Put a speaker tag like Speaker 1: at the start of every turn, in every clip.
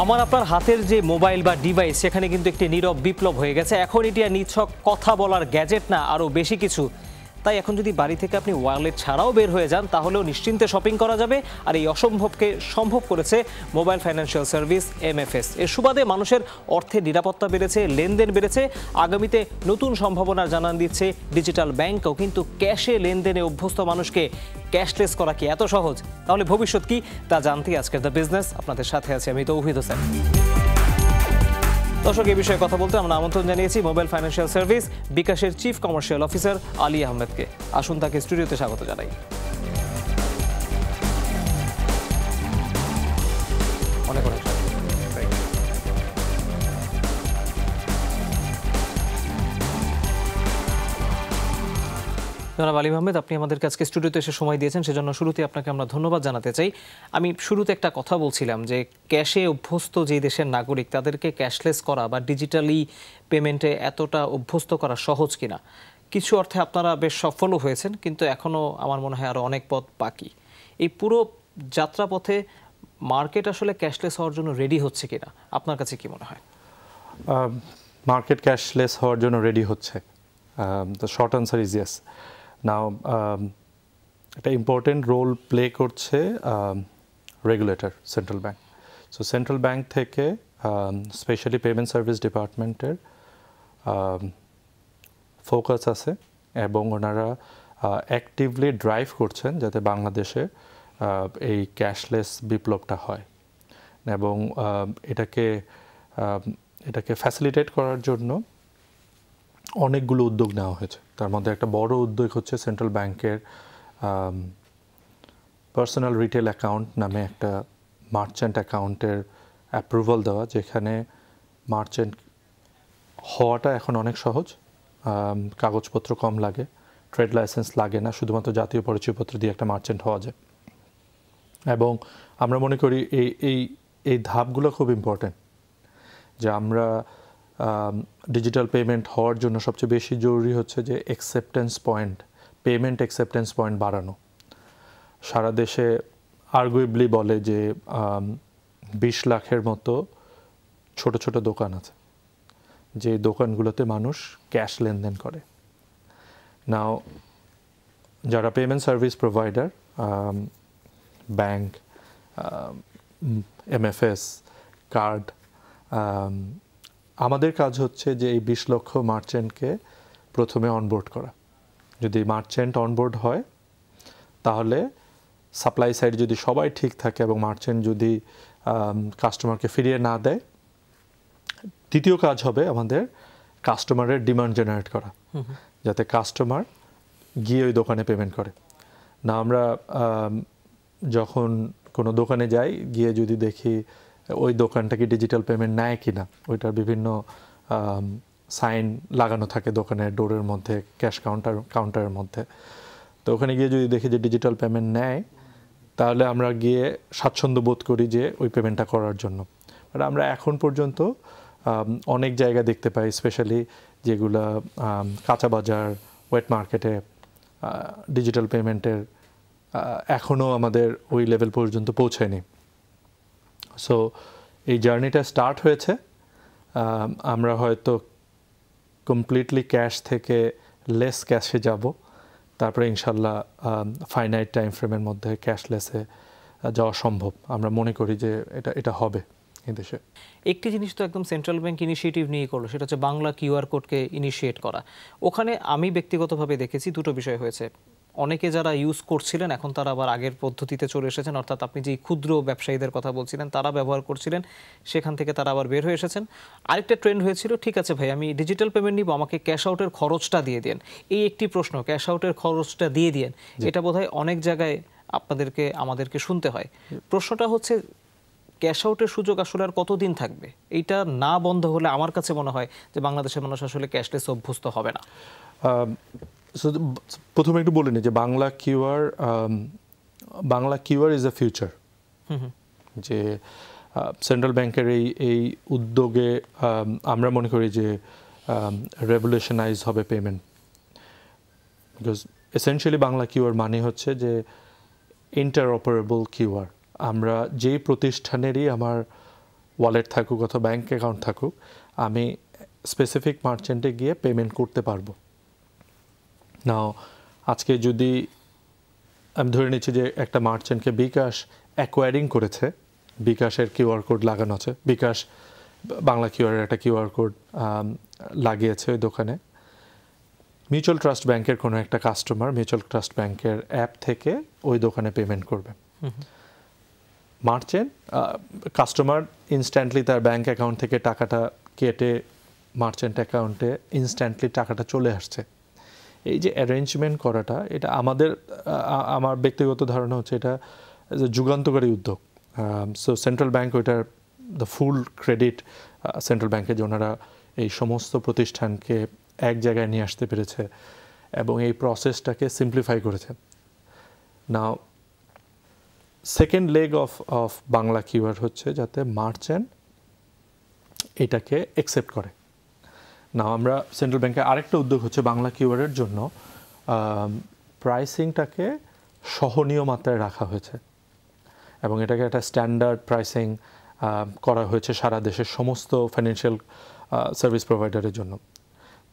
Speaker 1: আমার আপনার হাতের যে মোবাইল বা ডিভাইস সেখানে কিন্তু একটি নীরব বিপ্লব হয়ে গেছে। এখন এটি আর নিছক কথা বলার গ্যাজেট না, আরও বেশি কিছু। তাই এখন যদি বাড়ি থেকে আপনি ওয়ালেট ছাড়াও বের হয়ে যান তাহলেও নিশ্চিন্তে শপিং করা যাবে। আর এই অসম্ভবকে সম্ভব করেছে মোবাইল ফাইন্যান্সিয়াল সার্ভিস MFS। এর সুবাদে মানুষের অর্থের নিরাপত্তা বেড়েছে, লেনদেন বেড়েছে। আগামীতে নতুন সম্ভাবনার জানান দিচ্ছে ডিজিটাল ব্যাংকও। কিন্তু ক্যাশে লেনদেনে অভ্যস্ত মানুষকে ক্যাশলেস করা কি এত সহজ? তাহলে ভবিষ্যৎ কি তা জানতে আজকের দ্য বিজনেস। আপনাদের সাথে আছি আমি তৌহিদ হোসেন। দর্শক, এই বিষয়ে কথা বলতে আমরা আমন্ত্রণ জানিয়েছি মোবাইল ফাইন্যান্সিয়াল সার্ভিস বিকাশের চিফ কমার্শিয়াল অফিসার আলী আহমেদকে। আসুন তাকে স্টুডিওতে স্বাগত জানাই। অনেক অনেক জনাব আলী আহমেদ, আপনি আমাদের কাছে স্টুডিওতে এসে সময় দিয়েছেন, সেজন্য শুরুতে আপনাকে আমরা ধন্যবাদ জানাতে চাই। আমি শুরুতে একটা কথা বলছিলাম যে ক্যাশে অভ্যস্ত যে দেশের নাগরিক তাদেরকে ক্যাশলেস করা বা ডিজিটালি পেমেন্টে এতটা অভ্যস্ত করা সহজ কিনা। কিছু অর্থে আপনারা বেশ সফলও হয়েছেন, কিন্তু এখনও আমার মনে হয় আরও অনেক পথ বাকি। এই পুরো যাত্রাপথে মার্কেট আসলে ক্যাশলেস হওয়ার জন্য রেডি হচ্ছে কিনা, আপনার কাছে কি মনে হয়?
Speaker 2: মার্কেট ক্যাশলেস হওয়ার জন্য রেডি হচ্ছে। The short answer is yes. Now একটা ইম্পর্টেন্ট রোল প্লে করছে regulator, central bank. So central bank থেকে স্পেশালি পেমেন্ট সার্ভিস ডিপার্টমেন্টের ফোকাস আছে এবং ওনারা অ্যাক্টিভলি ড্রাইভ করছেন যাতে বাংলাদেশে এই ক্যাশলেস বিপ্লবটা হয়। এবং এটাকে ফ্যাসিলিটেট করার জন্য অনেকগুলো উদ্যোগ নেওয়া হয়েছে। তার মধ্যে একটা বড় উদ্যোগ হচ্ছে সেন্ট্রাল ব্যাংকের পার্সোনাল রিটেল অ্যাকাউন্ট নামে একটা মার্চেন্ট অ্যাকাউন্টের অ্যাপ্রুভাল দেওয়া, যেখানে মার্চেন্ট হওয়াটা এখন অনেক সহজ। কাগজপত্র কম লাগে, ট্রেড লাইসেন্স লাগে না, শুধুমাত্র জাতীয় পরিচয়পত্র দিয়ে একটা মার্চেন্ট হওয়া যায়। এবং আমরা মনে করি এই ধাপগুলো খুব ইম্পর্টেন্ট, যে আমরা ডিজিটাল পেমেন্ট হওয়ার জন্য সবচেয়ে বেশি জরুরি হচ্ছে যে পেমেন্ট অ্যাকসেপ্টেন্স পয়েন্ট বাড়ানো। সারা দেশে আর্গুয়েবলি বলে যে 20 লাখের মতো ছোট ছোট দোকান আছে, যে দোকানগুলোতে মানুষ ক্যাশ লেনদেন করে। নাও যারা payment service provider, bank, MFS, card, আমাদের কাজ হচ্ছে যে এই 20 লক্ষ মার্চেন্টকে প্রথমে অনবোর্ড করা। যদি মার্চেন্ট অনবোর্ড হয় তাহলে সাপ্লাই সাইড যদি সবাই ঠিক থাকে এবং মার্চেন্ট যদি কাস্টমারকে ফিরিয়ে না দেয়, দ্বিতীয় কাজ হবে আমাদের কাস্টমারের ডিমান্ড জেনারেট করা, যাতে কাস্টমার গিয়ে ওই দোকানে পেমেন্ট করে। না আমরা যখন কোনো দোকানে যাই, গিয়ে যদি দেখি ওই দোকানটা কি ডিজিটাল পেমেন্ট নেয় কি না, ওইটার বিভিন্ন সাইন লাগানো থাকে দোকানের ডোরের মধ্যে, ক্যাশ কাউন্টারের মধ্যে। তো ওখানে গিয়ে যদি দেখি যে ডিজিটাল পেমেন্ট নেয়, তাহলে আমরা গিয়ে স্বাচ্ছন্দ্য বোধ করি যে ওই পেমেন্টটা করার জন্য। আর আমরা এখন পর্যন্ত অনেক জায়গা দেখতে পাই, স্পেশালি যেগুলো কাঁচা বাজার, ওয়েট মার্কেটে ডিজিটাল পেমেন্টের এখনও আমাদের ওই লেভেল পর্যন্ত পৌঁছায়নি। সো এই জার্নিটা স্টার্ট হয়েছে। আমরা হয়তো কমপ্লিটলি ক্যাশ থেকে লেস ক্যাশে যাব, তারপরে ইনশাল্লাহ ফাইনাইট টাইম ফ্রেমের মধ্যে ক্যাশলেসে যাওয়া সম্ভব। আমরা মনে করি যে এটা হবে এই দেশে।
Speaker 1: একটি জিনিস তো একদম সেন্ট্রাল ব্যাংক ইনিশিয়েটিভ নিয়ে করলো, সেটা হচ্ছে বাংলা QR কোডকে ইনিশিয়েট করা। ওখানে আমি ব্যক্তিগতভাবে দেখেছি দুটো বিষয় হয়েছে। অনেকে যারা ইউজ করছিলেন এখন তারা আবার আগের পদ্ধতিতে চলে এসেছেন, অর্থাৎ আপনি যে ক্ষুদ্র ব্যবসায়ীদের কথা বলছিলেন তারা ব্যবহার করছিলেন, সেখান থেকে তারা আবার বের হয়ে এসেছেন। আরেকটা ট্রেন্ড হয়েছিল, ঠিক আছে ভাই আমি ডিজিটাল পেমেন্ট নিব, আমাকে ক্যাশ আউটের খরচটা দিয়ে দেন। এই একটি প্রশ্ন, ক্যাশ আউটের খরচটা দিয়ে দেন, এটা বোধহয় অনেক জায়গায় আমাদেরকে শুনতে হয়। প্রশ্নটা হচ্ছে ক্যাশ আউটের সুযোগ আসলে আর কতদিন থাকবে? এইটা না বন্ধ হলে আমার কাছে মনে হয় যে বাংলাদেশের মানুষ আসলে ক্যাশলেস অভ্যস্ত হবে না।
Speaker 2: প্রথমে একটু বলে নিই যে Bangla QR is a future. যে সেন্ট্রাল ব্যাংকের এই উদ্যোগে আমরা মনে করি যে রেভলিউশনাইজ হবে payment. Because essentially Bangla QR মানে হচ্ছে যে ইন্টারঅপারেবল কিউআর। আমরা যেই প্রতিষ্ঠানেরই আমার ওয়ালেট থাকুক অথবা ব্যাঙ্ক অ্যাকাউন্ট থাকুক, আমি স্পেসিফিক মার্চেন্টে গিয়ে পেমেন্ট করতে পারবো। নাও আজকে যদি আমি ধরে নিচ্ছি যে একটা মার্চেন্টকে বিকাশ অ্যাকোয়ারিং করেছে, বিকাশের কিউআর কোড লাগানো আছে, বিকাশ বাংলা কিউআর একটা কিউআর কোড লাগিয়েছে ওই দোকানে। মিউচুয়াল ট্রাস্ট ব্যাংকের কোনো একটা কাস্টমার মিউচুয়াল ট্রাস্ট ব্যাংকের অ্যাপ থেকে ওই দোকানে পেমেন্ট করবে। মার্চেন্ট কাস্টমার ইনস্ট্যান্টলি তার ব্যাংক অ্যাকাউন্ট থেকে টাকাটা কেটে মার্চেন্ট অ্যাকাউন্টে ইনস্ট্যান্টলি টাকাটা চলে আসছে। এই যে অ্যারেঞ্জমেন্ট করাটা, এটা আমার ব্যক্তিগত ধারণা হচ্ছে এটা যুগান্তকারী উদ্যোগ। সো সেন্ট্রাল ব্যাংক ওইটার দ্য ফুল ক্রেডিট সেন্ট্রাল ব্যাংকের, যে ওনারা এই সমস্ত প্রতিষ্ঠানকে এক জায়গায় নিয়ে আসতে পেরেছে এবং এই প্রসেসটাকে সিম্পলিফাই করেছে। Now second leg of Bangla QR হচ্ছে যাতে মার্চেন্ট এটাকে অ্যাকসেপ্ট করে। না, আমরা সেন্ট্রাল ব্যাংকের আরেকটা উদ্যোগ হচ্ছে বাংলা কিউআরের জন্য প্রাইসিংটাকে সহনীয় মাত্রায় রাখা হয়েছে এবং এটাকে একটা স্ট্যান্ডার্ড প্রাইসিং করা হয়েছে সারা দেশের সমস্ত ফাইন্যান্সিয়াল সার্ভিস প্রোভাইডারের জন্য।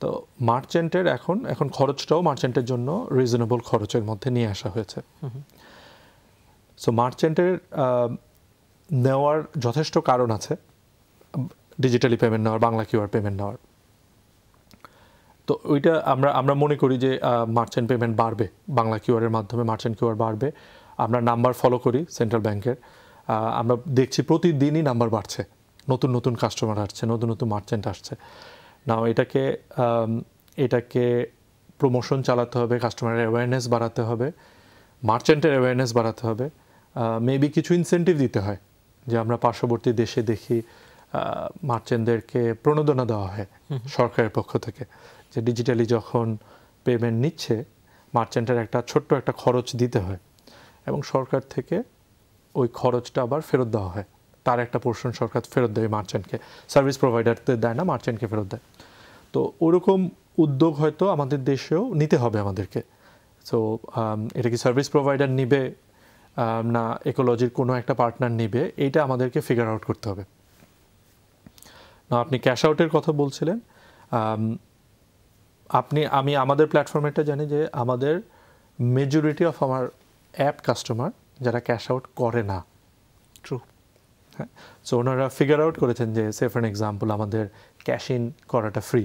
Speaker 2: তো মার্চেন্টের এখন খরচটাও মার্চেন্টের জন্য রিজনেবল খরচের মধ্যে নিয়ে আসা হয়েছে। সো মার্চেন্টের নেওয়ার যথেষ্ট কারণ আছে ডিজিটালি পেমেন্ট নেওয়ার, বাংলা কিউআর পেমেন্ট নেওয়ার। তো ওইটা আমরা মনে করি যে মার্চেন্ট পেমেন্ট বাড়বে, বাংলা কিউআরের মাধ্যমে মার্চেন্ট কিউআর বাড়বে। আমরা নাম্বার ফলো করি সেন্ট্রাল ব্যাংকের, আমরা দেখছি প্রতিদিনই নাম্বার বাড়ছে, নতুন নতুন কাস্টমার আসছে, নতুন নতুন মার্চেন্ট আসছে। না, এটাকে প্রমোশন চালাতে হবে, কাস্টমারের অ্যাওয়ারনেস বাড়াতে হবে, মার্চেন্টের অ্যাওয়ারনেস বাড়াতে হবে। মেবি কিছু ইনসেন্টিভ দিতে হয়, যে আমরা পার্শ্ববর্তী দেশে দেখি মার্চেন্টদেরকে প্রণোদনা দেওয়া হয় সরকারের পক্ষ থেকে, যে ডিজিটালি যখন পেমেন্ট নিচ্ছে মার্চেন্টের একটা ছোট্ট একটা খরচ দিতে হয় এবং সরকার থেকে ওই খরচটা আবার ফেরত দেওয়া হয়, তার একটা পোর্শন সরকার ফেরত দেয় মার্চেন্টকে, সার্ভিস প্রোভাইডারদের দেয় না, মার্চেন্টকে ফেরত দেয়। তো ওরকম উদ্যোগ হয়তো আমাদের দেশেও নিতে হবে আমাদেরকে। সো এটা কি সার্ভিস প্রোভাইডার নিবে না ইকোলজির কোনো একটা পার্টনার নিবে, এইটা আমাদেরকে ফিগার আউট করতে হবে। না, আপনি ক্যাশ আউটের কথা বলছিলেন, আমি আমাদের প্ল্যাটফর্মেরটা জানি যে আমাদের মেজরিটি অফ আমার অ্যাপ কাস্টমার যারা ক্যাশ আউট করে না।
Speaker 1: ট্রু।
Speaker 2: হ্যাঁ, সো ওনারা ফিগার আউট করেছেন যে সে ফর এক্সাম্পল আমাদের ক্যাশ ইন করাটা ফ্রি,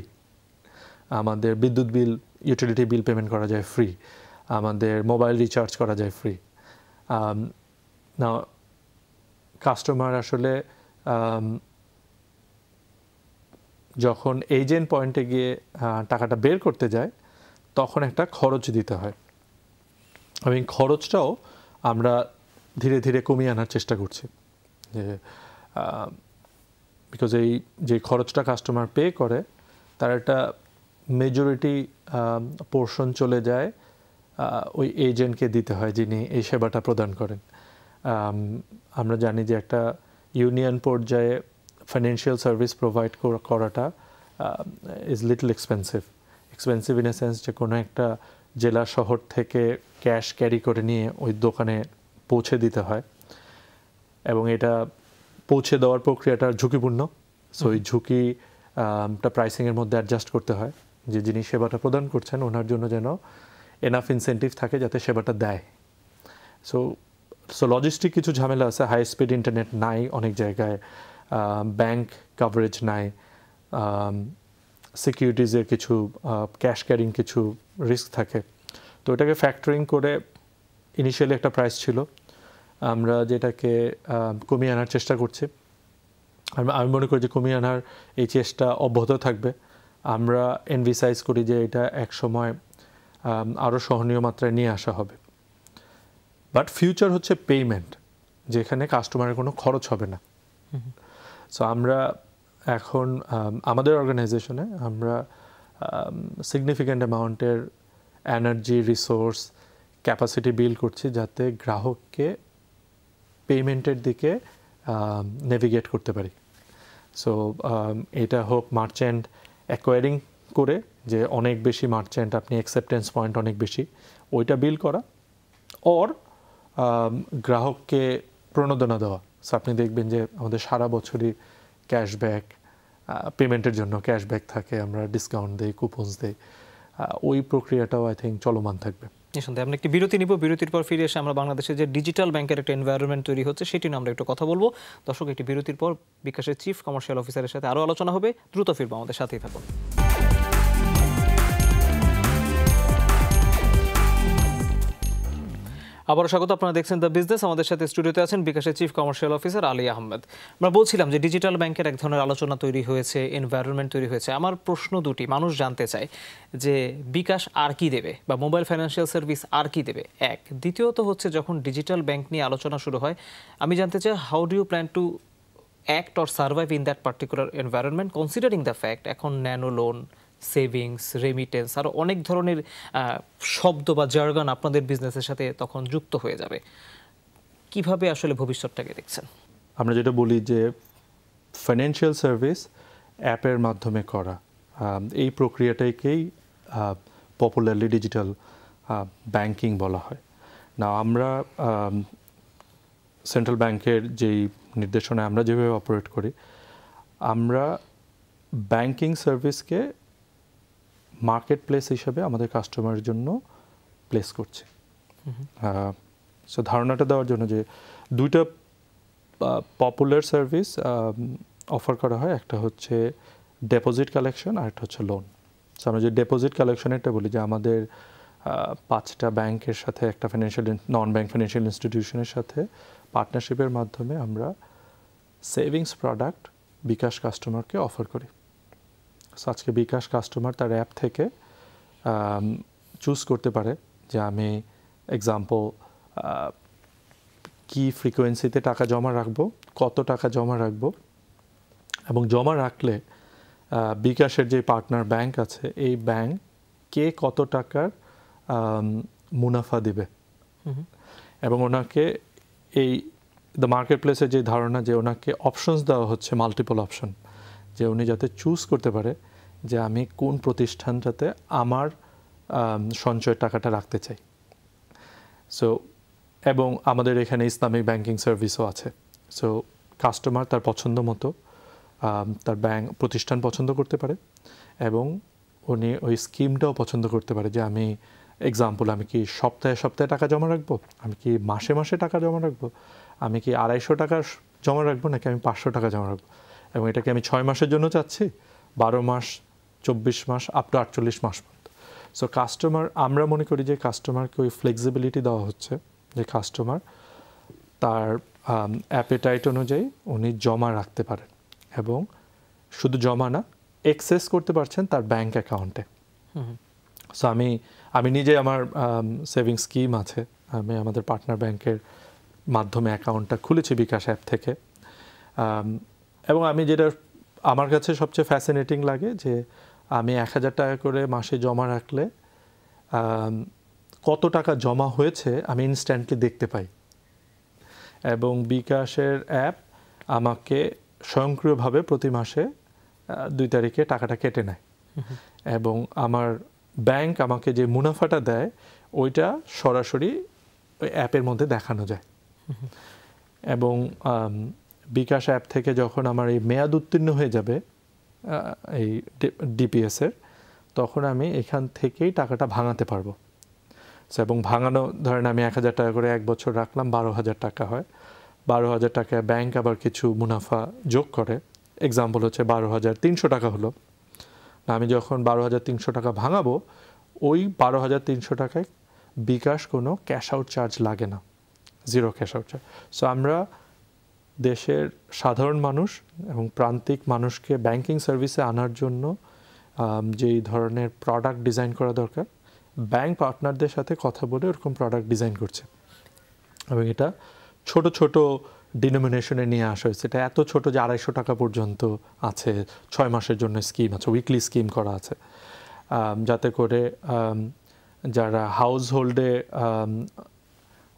Speaker 2: আমাদের বিদ্যুৎ বিল ইউটিলিটি বিল পেমেন্ট করা যায় ফ্রি, আমাদের মোবাইল রিচার্জ করা যায় ফ্রি। না, কাস্টমার আসলে যখন এজেন্ট পয়েন্টে গিয়ে টাকাটা বের করতে যায় তখন একটা খরচ দিতে হয়, এবং খরচটাও আমরা ধীরে ধীরে কমিয়ে আনার চেষ্টা করছি। যে বিকজ এই যে খরচটা কাস্টমার পে করে তার একটা মেজরিটি পোর্শন চলে যায় ওই এজেন্টকে দিতে হয় যিনি এই সেবাটা প্রদান করেন। আমরা জানি যে একটা ইউনিয়ন পর্যায়ে ফাইন্যান্সিয়াল সার্ভিস প্রোভাইড করাটা is little expensive in a sense যে কোনো একটা জেলা শহর থেকে ক্যাশ ক্যারি করে নিয়ে ওই দোকানে পৌঁছে দিতে হয় এবং এটা পৌঁছে দেওয়ার প্রক্রিয়াটা ঝুঁকিপূর্ণ। সো এই ঝুঁকিটা প্রাইসিংয়ের মধ্যে অ্যাডজাস্ট করতে হয়, যে যিনি সেবাটা প্রদান করছেন ওনার জন্য যেন এনাফ ইনসেন্টিভ থাকে যাতে সেবাটা দেয়। সো লজিস্টিক কিছু ঝামেলা আছে, হাই স্পিড ইন্টারনেট নাই অনেক জায়গায়, ব্যাংক কাভারেজ নাই, সিকিউরিটিজের কিছু ক্যাশ ক্যারিং কিছু রিস্ক থাকে। তো এটাকে ফ্যাক্টরিং করে ইনিশিয়ালি একটা প্রাইস ছিল, আমরা যেটাকে কমিয়ে আনার চেষ্টা করছি। আমি মনে করি যে কমিয়ে আনার এই চেষ্টা অব্যাহত থাকবে। আমরা এনভিসাইজ করি যে এটা এক সময় আরও সহনীয় মাত্রায় নিয়ে আসা হবে। বাট ফিউচার হচ্ছে পেমেন্ট, যেখানে কাস্টমারের কোনো খরচ হবে না। সো আমরা এখন আমাদের অর্গানাইজেশনে আমরা সিগনিফিক্যান্ট অ্যামাউন্টের এনার্জি রিসোর্স ক্যাপাসিটি বিল্ড করছি যাতে গ্রাহককে পেমেন্টের দিকে নেভিগেট করতে পারি। সো এটা হোক মার্চেন্ট অ্যাকোয়ারিং করে, যে অনেক বেশি মার্চেন্ট আপনি অ্যাকসেপ্টেন্স পয়েন্ট অনেক বেশি, ওইটা বিল করা, অর গ্রাহককে প্রণোদনা দেওয়া, সো আপনি দেখবেন যে আমাদের সারা বছরই ক্যাশব্যাক, পেমেন্টের জন্য ক্যাশব্যাক থাকে, আমরা ডিসকাউন্ট দেই, কুপনস দেই। ওই প্রক্রিয়াটাও আই থিঙ্ক চলমান থাকবে।
Speaker 1: নিঃসন্দেহে। আমরা একটি বিরতি নিব, বিরতির পর ফিরে এসে আমরা বাংলাদেশে যে ডিজিটাল ব্যাংকের একটা এনভায়রনমেন্ট তৈরি হচ্ছে সেটি নিয়ে আমরা একটু কথা বলবো। দর্শক, একটি বিরতির পর বিকাশের চিফ কমার্শিয়াল অফিসারের সাথে আরও আলোচনা হবে। দ্রুত ফিরবো, আমাদের সাথেই থাকুন। আবারও স্বাগত, আপনারা দেখছেন দ্য বিজনেস। আমাদের সাথে স্টুডিওতে আছেন বিকাশের chief commercial officer Ali Ahmed. আমরা বলছিলাম যে ডিজিটাল ব্যাংকের এক ধরনের আলোচনা তৈরি হয়েছে, এনভায়রনমেন্ট তৈরি হয়েছে। আমার প্রশ্ন দুটি, মানুষ জানতে চায় যে বিকাশ আর কি দেবে বা মোবাইল ফাইন্যান্সিয়াল সার্ভিস আর কি দেবে, এক। দ্বিতীয়ত হচ্ছে যখন ডিজিটাল ব্যাংক নিয়ে আলোচনা শুরু হয়, আমি জানতে চাই how do you plan to act or survive in that particular environment, considering the fact এখন ন্যানো লোন, সেভিংস, রেমিটেন্স, আরও অনেক ধরনের শব্দ বা জার্গন আপনাদের বিজনেসের সাথে তখন যুক্ত হয়ে যাবে। কিভাবে আসলে ভবিষ্যৎটাকে দেখছেন?
Speaker 2: আমরা যেটা বলি যে ফাইন্যান্সিয়াল সার্ভিস অ্যাপের মাধ্যমে করা, এই প্রক্রিয়াটাকেই পপুলারলি ডিজিটাল ব্যাংকিং বলা হয়। না, আমরা সেন্ট্রাল ব্যাংকের যেই নির্দেশনায় আমরা যেভাবে অপারেট করি, আমরা ব্যাংকিং সার্ভিসকে মার্কেট প্লেস হিসেবে আমাদের কাস্টমারের জন্য প্লেস করছি। সো ধারণাটা দেওয়ার জন্য যে দুইটা পপুলার সার্ভিস অফার করা হয়, একটা হচ্ছে ডিপোজিট কালেকশন আর একটা হচ্ছে লোন। সো আমরা যে ডিপোজিট কালেকশনেরটা বলি যে আমাদের 5টা ব্যাংকের সাথে একটা নন ব্যাংক ফাইন্যান্সিয়াল ইনস্টিটিউশনের সাথে পার্টনারশিপের মাধ্যমে আমরা সেভিংস প্রোডাক্ট বিকাশ কাস্টমারকে অফার করি। সো আজকে বিকাশ কাস্টমার তার অ্যাপ থেকে চুজ করতে পারে যে আমি এক্সাম্পল কি ফ্রিকোয়েন্সিতে টাকা জমা রাখবো, কত টাকা জমা রাখবো, এবং জমা রাখলে বিকাশের যে পার্টনার ব্যাংক আছে এই ব্যাংক কে কত টাকার মুনাফা দিবে, এবং ওনাকে এই দ্য মার্কেট প্লেসের যে ধারণা যে ওনাকে অপশনস দেওয়া হচ্ছে, মাল্টিপল অপশন, যে উনি যাতে চুজ করতে পারে যে আমি কোন প্রতিষ্ঠানটাতে আমার সঞ্চয়ের টাকাটা রাখতে চাই। সো এবং আমাদের এখানে ইসলামিক ব্যাংকিং সার্ভিসও আছে। সো কাস্টমার তার পছন্দ মতো তার প্রতিষ্ঠান পছন্দ করতে পারে, এবং উনি ওই স্কিমটাও পছন্দ করতে পারে যে আমি এক্সাম্পল আমি কি সপ্তাহে সপ্তাহে টাকা জমা রাখবো, আমি কি মাসে মাসে টাকা জমা রাখবো, আমি কি 250 টাকা জমা রাখবো, নাকি আমি 500 টাকা জমা রাখবো, এবং এটাকে আমি 6 মাসের জন্য চাচ্ছি, 12 মাস, 24 মাস, আপ টু 48 মাস পর্যন্ত। সো কাস্টমার, আমরা মনে করি যে কাস্টমারকে ওই ফ্লেক্সিবিলিটি দেওয়া হচ্ছে যে কাস্টমার তার অ্যাপেটাইট অনুযায়ী উনি জমা রাখতে পারেন, এবং শুধু জমা না, এক্সেস করতে পারছেন তার ব্যাংক অ্যাকাউন্টে। সো আমি নিজে আমার সেভিংস স্কিম আছে, আমি আমাদের পার্টনার ব্যাংকের মাধ্যমে অ্যাকাউন্টটা খুলেছি বিকাশ অ্যাপ থেকে, এবং আমি যেটা আমার কাছে সবচেয়ে ফ্যাসিনেটিং লাগে যে আমি 1000 টাকা করে মাসে জমা রাখলে কত টাকা জমা হয়েছে আমি ইনস্ট্যান্টলি দেখতে পাই, এবং বিকাশের অ্যাপ আমাকে স্বয়ংক্রিয়ভাবে প্রতি মাসে 2 তারিখে টাকাটা কেটে নেয়, এবং আমার ব্যাংক আমাকে যে মুনাফাটা দেয় ওইটা সরাসরি ওই অ্যাপের মধ্যে দেখানো যায়। এবং বিকাশ অ্যাপ থেকে যখন আমার এই মেয়াদ উত্তীর্ণ হয়ে যাবে এই ডিপিএসের, তখন আমি এখান থেকেই টাকাটা ভাঙাতে পারবো। এবং ভাঙানো, ধরেন আমি 1000 টাকা করে 1 বছর রাখলাম, 12,000 টাকা হয়। 12,000 টাকায় ব্যাংক আবার কিছু মুনাফা যোগ করে, এক্সাম্পল হচ্ছে 12,300 টাকা হলো। আমি যখন 12,300 টাকা ভাঙাবো, ওই 12,300 টাকায় বিকাশ কোনো ক্যাশ আউট চার্জ লাগে না, zero cash out charge. So আমরা দেশের সাধারণ মানুষ এবং প্রান্তিক মানুষকে ব্যাংকিং সার্ভিসে আনার জন্য যেই ধরনের প্রোডাক্ট ডিজাইন করা দরকার, ব্যাংক পার্টনারদের সাথে কথা বলে ওরকম প্রোডাক্ট ডিজাইন করছে, এবং এটা ছোট ছোট ডিনোমিনেশনে নিয়ে আসা হয়েছে। এটা এত ছোট যে 250 টাকা পর্যন্ত আছে, 6 মাসের জন্য স্কিম আছে, উইকলি স্কিম করা আছে, যাতে করে যারা হাউস হোল্ডে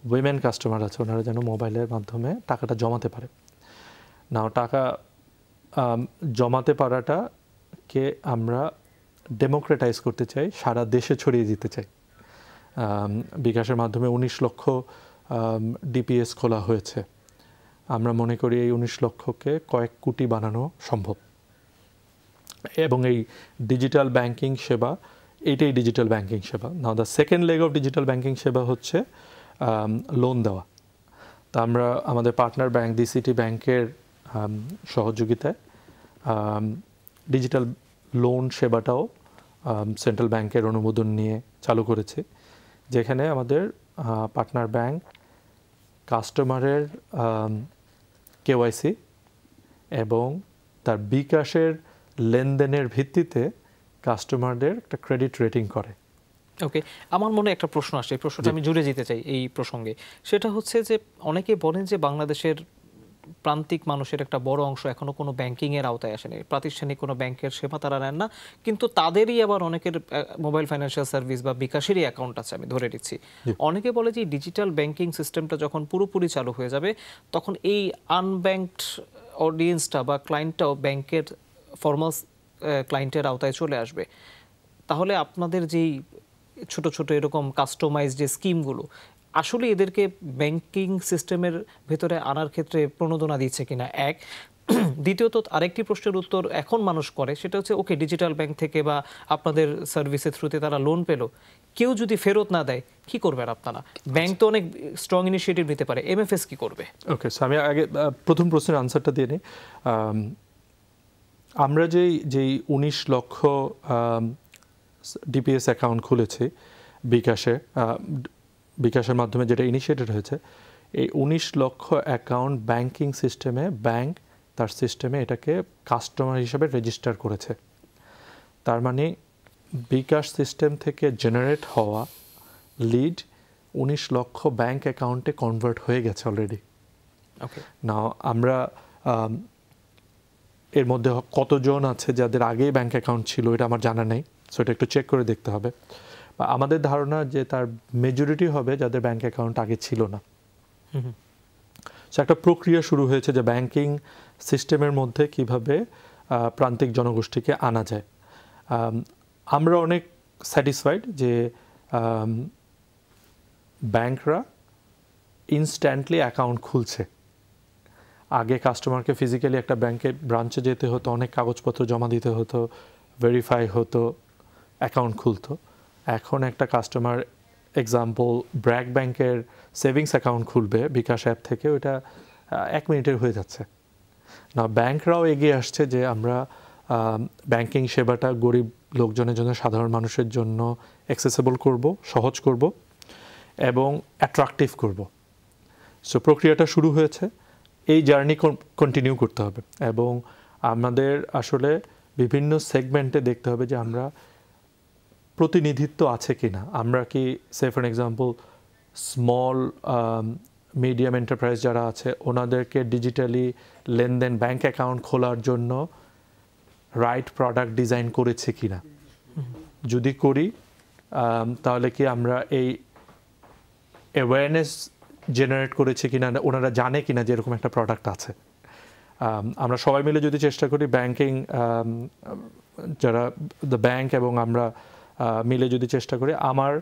Speaker 2: উইমেন কাস্টমার আছে ওনারা যেন মোবাইলের মাধ্যমে টাকাটা জমাতে পারে। নাও টাকা জমাতে পারাটাকে আমরা ডেমোক্রেটাইজ করতে চাই, সারা দেশে ছড়িয়ে দিতে চাই। বিকাশের মাধ্যমে 19 লক্ষ ডিপিএস খোলা হয়েছে, আমরা মনে করি এই 19 লক্ষকে কয়েক কোটি বানানো সম্ভব। এবং এই ডিজিটাল ব্যাংকিং সেবা, এইটাই ডিজিটাল ব্যাংকিং সেবা। Now the second leg of digital banking সেবা হচ্ছে লোন দেওয়া। তা আমরা আমাদের পার্টনার ব্যাংক DCT ব্যাংকের সহযোগিতায় ডিজিটাল লোন সেবাটাও সেন্ট্রাল ব্যাংকের অনুমোদন নিয়ে চালু করেছে, যেখানে আমাদের পার্টনার ব্যাংক কাস্টমারের KYC এবং তার বিকাশের লেনদেনের ভিত্তিতে কাস্টমারদের একটা ক্রেডিট রেটিং করে।
Speaker 1: ওকে, আমার মনে একটা প্রশ্ন আসছে, এই প্রশ্নটা আমি জুড়ে যেতে চাই এই প্রসঙ্গে। সেটা হচ্ছে যে অনেকে বলেন যে বাংলাদেশের প্রান্তিক মানুষের একটা বড় অংশ এখনো কোনো ব্যাংকিংয়ের আওতায় আসেনি, প্রাতিষ্ঠানিক কোনো ব্যাংকের সেবা তারা নেন না, কিন্তু তাদেরই আবার অনেকের মোবাইল ফাইন্যান্সিয়াল সার্ভিস বা বিকাশেরই অ্যাকাউন্ট আছে, আমি ধরে নিচ্ছি। অনেকে বলে যে ডিজিটাল ব্যাংকিং সিস্টেমটা যখন পুরোপুরি চালু হয়ে যাবে তখন এই আনব্যাংকড অডিয়েন্সটা বা ক্লায়েন্টটাও ব্যাংকের ফর্মাল ক্লায়েন্টের আওতায় চলে আসবে। তাহলে আপনাদের যেই ছোট ছোট এরকম কাস্টমাইজ যে স্কিমগুলো আসলে এদেরকে ব্যাংকিং সিস্টেমের ভেতরে আনার ক্ষেত্রে প্রণোদনা দিচ্ছে কিনা, এক। দ্বিতীয়ত আরেকটি প্রশ্নের উত্তর এখন মানুষ করে, সেটা হচ্ছে ওকে ডিজিটাল ব্যাংক থেকে বা আপনাদের সার্ভিসের থ্রুতে তারা লোন পেলো, কেউ যদি ফেরত না দেয় কি করবেন আপনারা? ব্যাংক তো অনেক স্ট্রং ইনিশিয়েটিভ নিতে পারে, MFS কি করবে?
Speaker 2: ওকে, সো আমি আগে প্রথম প্রশ্নের আনসারটা দিয়ে নিই। আমরা যেই 19 লক্ষ DPS অ্যাকাউন্ট খুলেছি বিকাশের মাধ্যমে, যেটা ইনিশিয়েটেড হয়েছে, এই 19 লক্ষ অ্যাকাউন্ট ব্যাংকিং সিস্টেমে ব্যাংক তার সিস্টেমে এটাকে কাস্টমার হিসেবে রেজিস্টার করেছে। তার মানে বিকাশ সিস্টেম থেকে জেনারেট হওয়া লিড 19 লক্ষ ব্যাংক অ্যাকাউন্টে কনভার্ট হয়ে গেছে অলরেডি।
Speaker 1: ওকে,
Speaker 2: না আমরা এর মধ্যে কতজন আছে যাদের আগেই ব্যাংক অ্যাকাউন্ট ছিল এটা আমার জানা নেই, সো এটা একটু চেক করে দেখতে হবে। বা আমাদের ধারণা যে তার মেজরিটি হবে যাদের ব্যাংক অ্যাকাউন্ট আগে ছিল না। সো একটা প্রক্রিয়া শুরু হয়েছে যে ব্যাংকিং সিস্টেমের মধ্যে কিভাবে প্রান্তিক জনগোষ্ঠীকে আনা যায়। আমরা অনেক স্যাটিসফাইড যে ব্যাংকরা ইনস্ট্যান্টলি অ্যাকাউন্ট খুলছে। আগে কাস্টমারকে ফিজিক্যালি একটা ব্রাঞ্চে যেতে হতো, অনেক কাগজপত্র জমা দিতে হতো, ভেরিফাই হতো, অ্যাকাউন্ট খুলতো। এখন একটা কাস্টমার এক্সাম্পল ব্র্যাক ব্যাংকের সেভিংস অ্যাকাউন্ট খুলবে বিকাশ অ্যাপ থেকে, ওটা 1 মিনিটের হয়ে যাচ্ছে। না, ব্যাংকরাও এগিয়ে আসছে যে আমরা ব্যাংকিং সেবাটা গরিব লোকজনের জন্য, সাধারণ মানুষের জন্য অ্যাক্সেসেবল করব, সহজ করব এবং অ্যাট্রাকটিভ করব। সো প্রক্রিয়াটা শুরু হয়েছে, এই জার্নি কন্টিনিউ করতে হবে এবং আমাদের আসলে বিভিন্ন সেগমেন্টে দেখতে হবে যে আমরা প্রতিনিধিত্ব আছে কিনা। আমরা কি for example small medium enterprise যারা আছে ওনাদেরকে ডিজিটালি লেনদেন ব্যাংক অ্যাকাউন্ট খোলার জন্য রাইট প্রোডাক্ট ডিজাইন করেছে কিনা। যদি করি তাহলে কি আমরা এই অ্যাওয়ারনেস জেনারেট করেছে কিনা, ওনারা জানে কিনা যে এরকম একটা প্রোডাক্ট আছে। আমরা সবাই মিলে যদি চেষ্টা করি ব্যাংকিং, যারা দ্য ব্যাংক এবং আমরা মিলে যদি চেষ্টা করি, আমার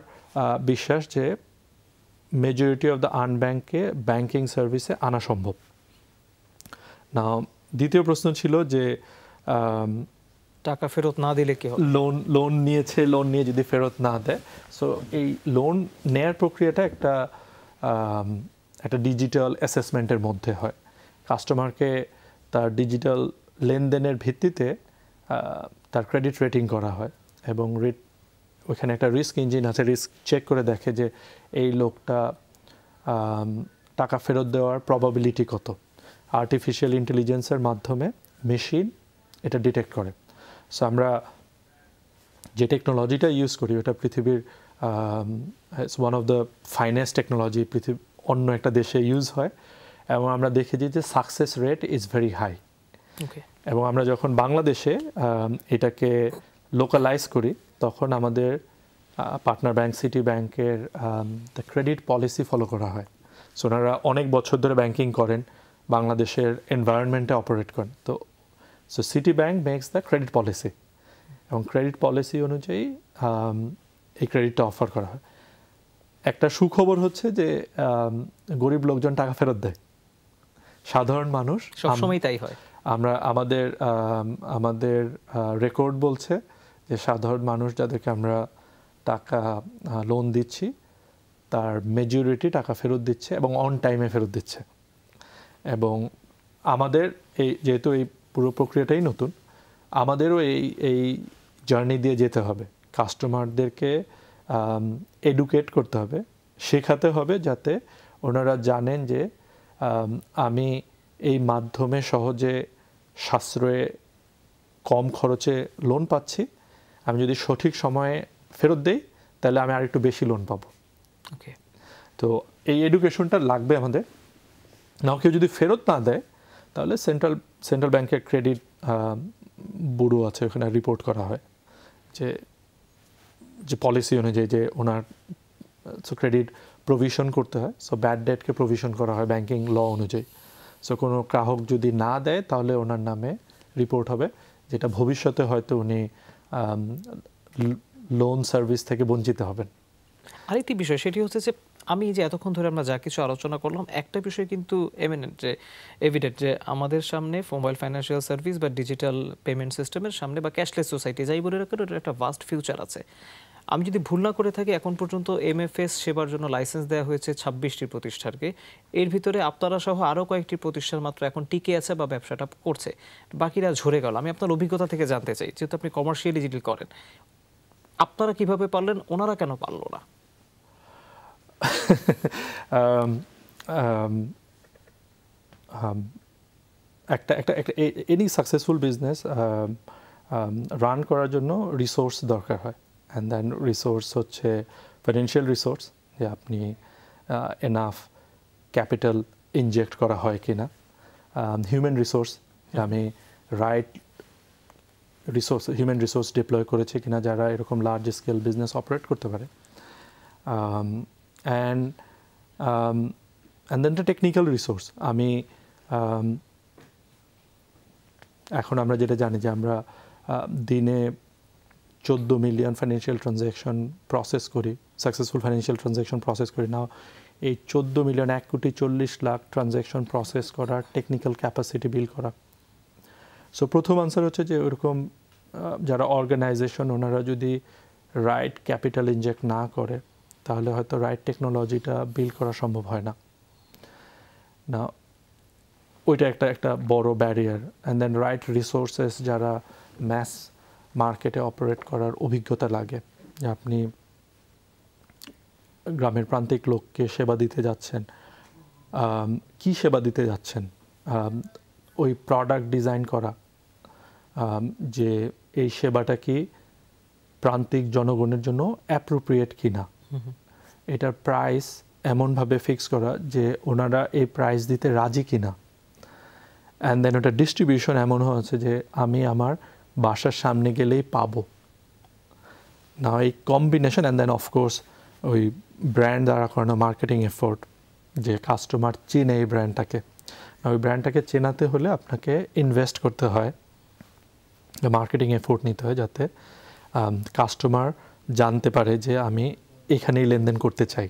Speaker 2: বিশ্বাস যে মেজরিটি অফ দ্য আনব্যাংককে ব্যাংকিং সার্ভিসে আনা সম্ভব। না, দ্বিতীয় প্রশ্ন ছিল যে
Speaker 1: টাকা ফেরত না দিলে কি হবে?
Speaker 2: লোন নিয়ে যদি ফেরত না দেয়। সো এই লোন নেয়ার প্রক্রিয়াটা একটা ডিজিটাল অ্যাসেসমেন্টের মধ্যে হয়। কাস্টমারকে তার ডিজিটাল লেনদেনের ভিত্তিতে তার ক্রেডিট রেটিং করা হয় এবং ওইখানে একটা রিস্ক ইঞ্জিন আছে, রিস্ক চেক করে দেখে যে এই লোকটা টাকা ফেরত দেওয়ার প্রবাবিলিটি কত। আর্টিফিশিয়াল ইন্টেলিজেন্সের মাধ্যমে মেশিন এটা ডিটেক্ট করে। সো আমরা যে টেকনোলজিটা ইউজ করি ওটা পৃথিবীর one of the finest technology, অন্য একটা দেশে ইউজ হয় এবং আমরা দেখেছি যে success rate is very high. এবং আমরা যখন বাংলাদেশে এটাকে লোকালাইজ করি তখন আমাদের পার্টনার ব্যাংক সিটি ব্যাংকের ক্রেডিট পলিসি ফলো করা হয়। সো ওনারা অনেক বছর ধরে ব্যাংকিং করেন, বাংলাদেশের এনভায়রনমেন্টে অপারেট করেন। তো so City Bank makes the credit policy এবং ক্রেডিট পলিসি অনুযায়ী এই ক্রেডিটটা অফার করা হয়। একটা সুখবর হচ্ছে যে গরিব লোকজন টাকা ফেরত দেয়, সাধারণ মানুষ
Speaker 1: সবসময় তাই হয়।
Speaker 2: আমরা আমাদের রেকর্ড বলছে যে সাধারণ মানুষ যাদেরকে আমরা টাকা লোন দিচ্ছি তার মেজরিটি টাকা ফেরত দিচ্ছে এবং অন টাইমে ফেরত দিচ্ছে। এবং আমাদের যেহেতু এই পুরো প্রক্রিয়াটাই নতুন, আমাদেরও এই জার্নি দিয়ে যেতে হবে। কাস্টমারদেরকে এডুকেট করতে হবে, শেখাতে হবে, যাতে ওনারা জানেন যে আমি এই মাধ্যমে সহজে সাশ্রয়ে কম খরচে লোন পাচ্ছি। আমি যদি সঠিক সময়ে ফেরত দেই তাহলে আমি আরেকটু বেশি লোন পাবো।
Speaker 1: ওকে,
Speaker 2: তো এই এডুকেশনটা লাগবে আমাদের। নাও কেউ যদি ফেরত না দেয় তাহলে সেন্ট্রাল ব্যাংকের ক্রেডিট ব্যুরো আছে, ওখানে রিপোর্ট করা হয় যে পলিসি অনুযায়ী যে ওনার ক্রেডিট প্রভিশন করতে হয়। সো ব্যাড ডেটকে প্রভিশন করা হয় ব্যাংকিং ল অনুযায়ী। সো কোনো গ্রাহক যদি না দেয় তাহলে ওনার নামে রিপোর্ট হবে, যেটা ভবিষ্যতে হয়তো উনি লোন সার্ভিস থেকে বঞ্চিত হবেন।
Speaker 1: আরেকটি বিষয় সেটি হচ্ছে যে আমি যে এতক্ষণ ধরে আমরা যা কিছু আলোচনা করলাম, একটা বিষয় কিন্তু এভিডেন্ট যে আমাদের সামনে মোবাইল ফাইন্যান্সিয়াল সার্ভিস বা ডিজিটাল পেমেন্ট সিস্টেমের সামনে বা ক্যাশলেস সোসাইটি যাই বলে রাখেন, ওটার একটা ভাস্ট ফিউচার আছে। আমি যদি ভুল না করে থাকি, এখন পর্যন্ত MFS সেবার জন্য লাইসেন্স দেওয়া হয়েছে 26টি প্রতিষ্ঠানকে। এর ভিতরে আপনারা সহ আরও কয়েকটি প্রতিষ্ঠান মাত্র এখন টিকে আছে বা ব্যবসাটা করছে, বাকিরা ঝরে গেল। আমি আপনার অভিজ্ঞতা থেকে জানতে চাই, যেহেতু আপনি কমার্শিয়ালি ডিল করেন, আপনারা কিভাবে পারলেন, ওনারা কেন পারলো না?
Speaker 2: একটা এনি সাকসেসফুল বিজনেস রান করার জন্য রিসোর্স দরকার হয়। অ্যান্ড দেন রিসোর্স হচ্ছে ফাইন্যান্সিয়াল রিসোর্স, যে আপনি এনাফ ক্যাপিটাল ইনজেক্ট করা হয় কি না। হিউম্যান রিসোর্স, আমি রাইট হিউম্যান রিসোর্স ডিপ্লয় করেছি কিনা যারা এরকম লার্জ স্কেল বিজনেস অপারেট করতে পারে। and then the technical resource, আমি এখন আমরা যেটা জানি যে আমরা দিনে 14 মিলিয়ন ফাইন্যান্সিয়াল ট্রানজ্যাকশন প্রসেস করি, সাকসেসফুল ফাইন্যান্সিয়াল ট্রানজ্যাকশন প্রসেস করি। নাও এই 14 মিলিয়ন 1,40,00,000 ট্রানজ্যাকশন প্রসেস করার টেকনিক্যাল ক্যাপাসিটি বিল্ড করা। সো প্রথম আনসার হচ্ছে যে ওরকম যারা অর্গানাইজেশন, ওনারা যদি রাইট ক্যাপিটাল ইনজেক্ট না করে তাহলে হয়তো রাইট টেকনোলজিটা বিল্ড করা সম্ভব হয় না। না, ওইটা একটা বড় barrier. And then right resources, যারা ম্যাস মার্কেটে অপারেট করার অভিজ্ঞতা লাগে, যে আপনি গ্রামের প্রান্তিক লোককে সেবা দিতে যাচ্ছেন, কি সেবা দিতে যাচ্ছেন, ওই প্রোডাক্ট ডিজাইন করা, যে এই সেবাটা কি প্রান্তিক জনগণের জন্য অ্যাপ্রোপ্রিয়েট কিনা, এটার প্রাইস এমনভাবে ফিক্স করা যে ওনারা এই প্রাইস দিতে রাজি কিনা। অ্যান্ড দেন ওটা ডিস্ট্রিবিউশন এমন হচ্ছে যে আমি আমার বাসার সামনে গেলেই পাবো না, এই কম্বিনেশন। অ্যান্ড দেন অফকোর্স ওই ব্র্যান্ড দ্বারা করানো মার্কেটিং এফোর্ট, যে কাস্টমার চিনে এই ব্র্যান্ডটাকে। ওই ব্র্যান্ডটাকে চেনাতে হলে আপনাকে ইনভেস্ট করতে হয়, মার্কেটিং এফোর্ট নিতে হয়, যাতে কাস্টমার জানতে পারে যে আমি এখানেই লেনদেন করতে চাই।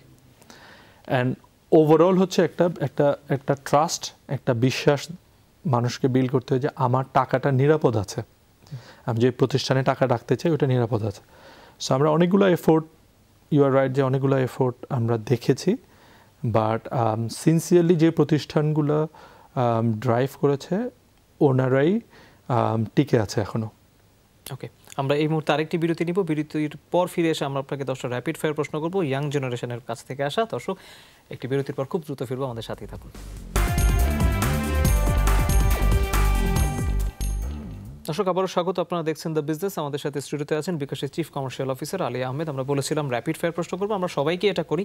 Speaker 2: অ্যান্ড ওভারঅল হচ্ছে একটা ট্রাস্ট, একটা বিশ্বাস মানুষকে বিল্ড করতে হয় যে আমার টাকাটা নিরাপদ আছে, আমি যে প্রতিষ্ঠানে টাকা রাখতে চাই ওটা নিরাপদ আছে। সো আমরা অনেকগুলো এফোর্ট, ইউ আর রাইট, যে অনেকগুলো এফোর্ট আমরা দেখেছি, বাট সিনসিয়ারলি যে প্রতিষ্ঠানগুলো ড্রাইভ করেছে ওনারাই টিকে আছে এখনও।
Speaker 1: ওকে, আমরা এই মুহূর্তে আরেকটি বিরতি নিব। বিরতির পর ফিরে এসে আমরা আপনাকে 10টা র্যাপিড ফায়ার প্রশ্ন করব, ইয়াং জেনারেশনের কাছ থেকে আসা। দর্শক, একটি বিরতির পর খুব দ্রুত ফিরবো, আমাদের সাথেই থাকুন। দর্শক, আবারও স্বাগত। আপনারা দেখছেন দ্য বিজনেস। আমাদের সাথে স্টুডিওতে আছেন বিকাশের chief commercial officer Ali Ahmed. আমরা বলেছিলাম র্যাপিড ফায়ার প্রশ্ন করবো। আমরা সবাইকে এটা করি,